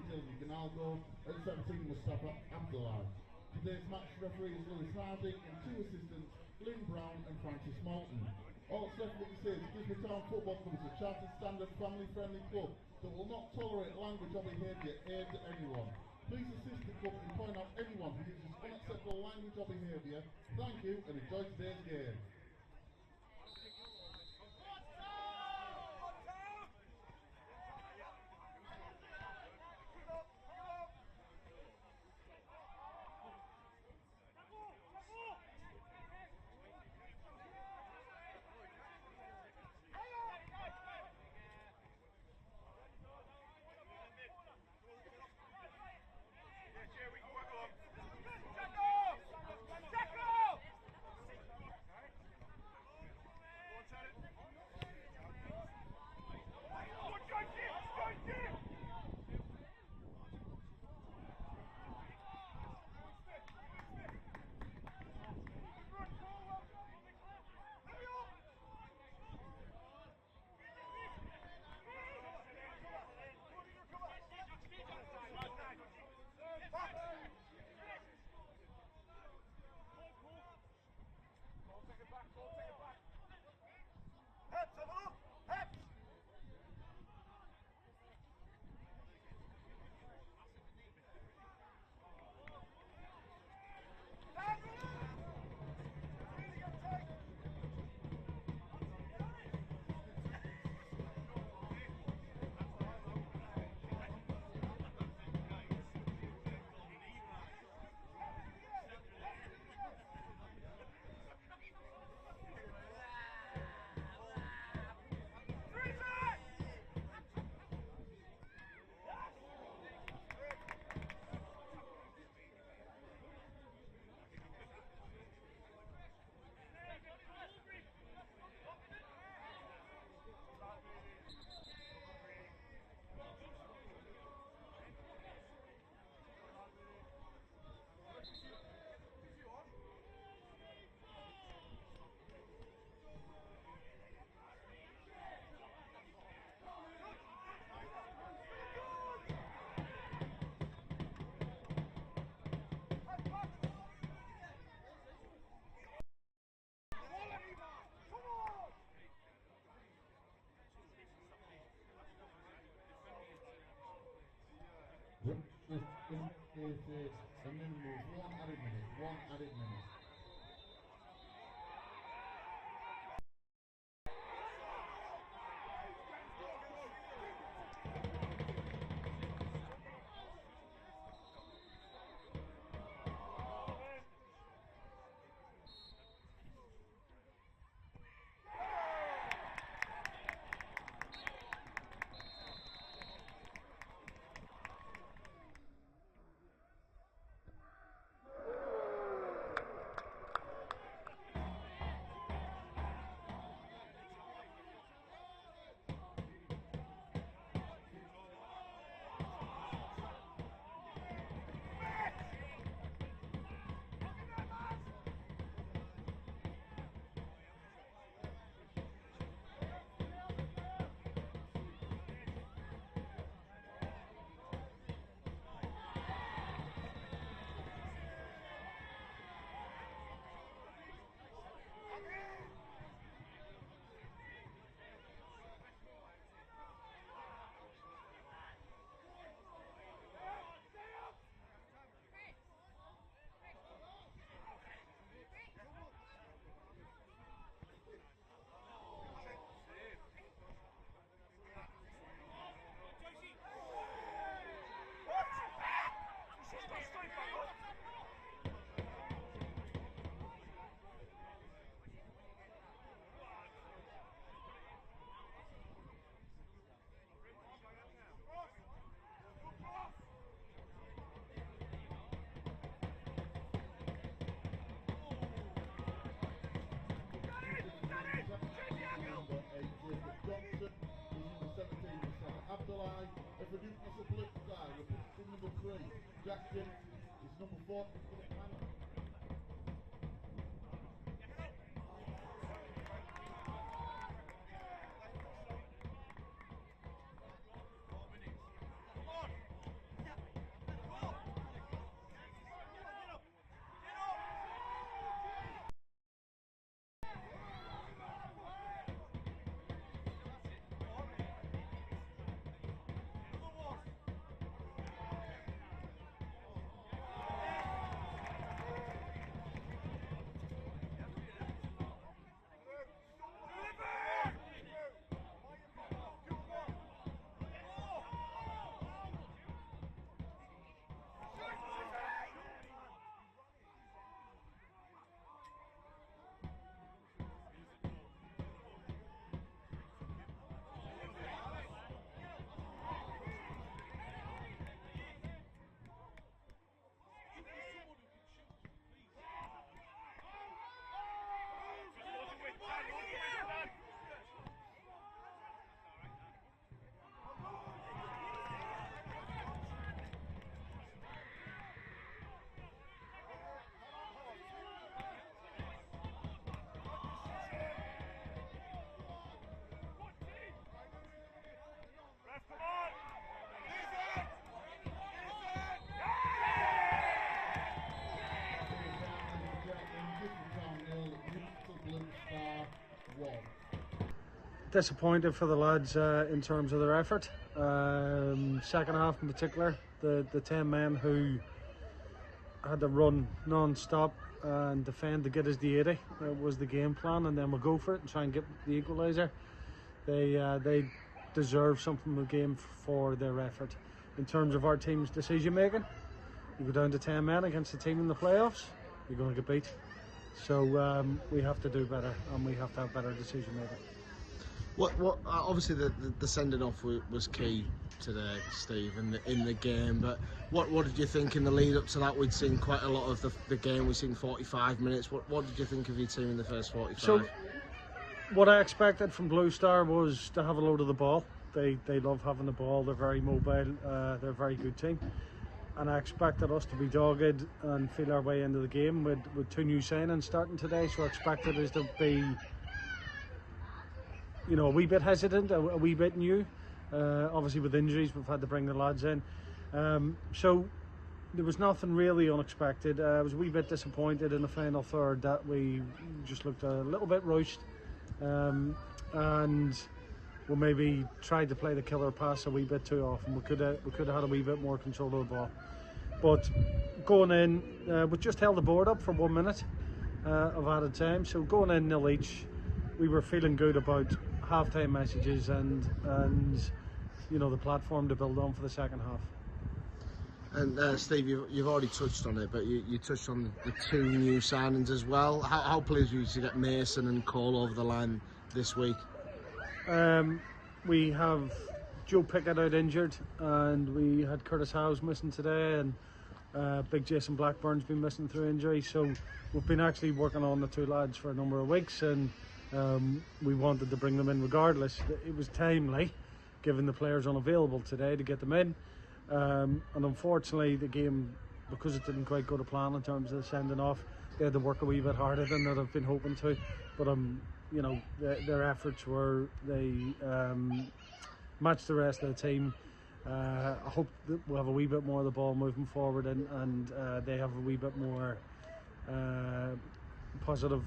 Dylan Ginaldo, and 17 Mustafa Abdullah. Today's match referee is Lewis Hardy and two assistants, Lynn Brown and Francis Moulton. All referee says Guisborough Town Football Club is a chartered standard family-friendly club that will not tolerate language or behaviour aimed at anyone. Please assist the club and point out anyone who uses unacceptable language or behaviour. Thank you and enjoy today's game. A minimum of one added minute. Number 3, Jackson is number 4. football. Disappointed for the lads in terms of their effort. Second half in particular, the 10 men who had to run non-stop and defend to get us the 80. That was the game plan, and then we'll go for it and try and get the equaliser. They deserve something from the game for their effort. In terms of our team's decision making, you go down to 10 men against a team in the playoffs, you're going to get beat. So we have to do better, and we have to have better decision making. What obviously the sending off was key today, Steve, in the game. But what did you think in the lead up to that? We'd seen quite a lot of the game. We'd seen 45 minutes. What did you think of your team in the first 45? So what I expected from Blue Star was to have a load of the ball. They love having the ball. They're very mobile. They're a very good team. And I expected us to be dogged and feel our way into the game with 2 new signings starting today. So I expected us to be, you know, a wee bit hesitant, a wee bit new. Obviously with injuries, we've had to bring the lads in. So there was nothing really unexpected. I was a wee bit disappointed in the final third that we just looked a little bit rushed. And we maybe tried to play the killer pass a wee bit too often. We could have had a wee bit more control of the ball. But going in, we just held the board up for 1 minute of added time. So going in 0 each, we were feeling good about half-time messages and you know, the platform to build on for the second half. And Steve, you've already touched on it, but you touched on the 2 new signings as well. How pleased were you to get Mason and Cole over the line this week? We have Joe Pickett out injured, and we had Curtis Howes missing today, and big Jason Blackburn's been missing through injury. So we've been actually working on the 2 lads for a number of weeks, and we wanted to bring them in regardless. It was timely, given the players unavailable today, to get them in. And unfortunately the game, because it didn't quite go to plan in terms of sending off, they had to work a wee bit harder than they'd have been hoping to. But you know, their efforts were, they matched the rest of the team. I hope that we'll have a wee bit more of the ball moving forward, and they have a wee bit more positive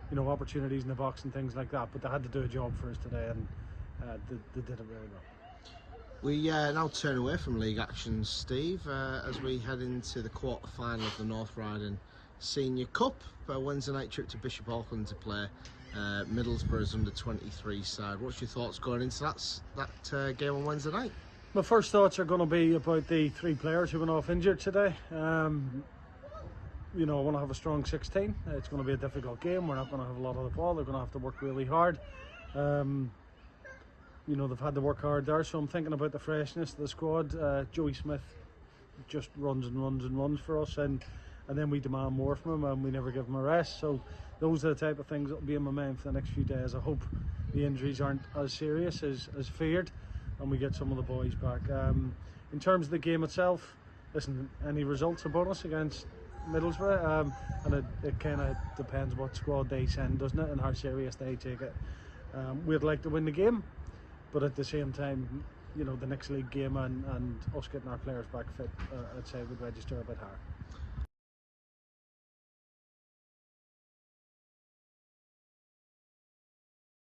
you know, opportunities in the box and things like that. But they had to do a job for us today, and they did it really well. We now turn away from league actions, Steve, as we head into the quarter-final of the North Riding Senior Cup. A Wednesday night trip to Bishop Auckland to play Middlesbrough's under-23 side. What's your thoughts going into that game on Wednesday night? My first thoughts are going to be about the 3 players who went off injured today. You know, I want to have a strong 16. It's going to be a difficult game. We're not going to have a lot of the ball. They're going to have to work really hard. You know, they've had to work hard there, so I'm thinking about the freshness of the squad. Joey Smith just runs and runs and runs for us, and then we demand more from him, and we never give him a rest. So those are the type of things that will be in my mind for the next few days. I hope the injuries aren't as serious as feared, and we get some of the boys back. In terms of the game itself, listen, any results a bonus against Middlesbrough, and it kind of depends what squad they send, doesn't it, and how serious they take it. We'd like to win the game, but at the same time, you know, the next league game and us getting our players back fit, I'd say would register a bit higher.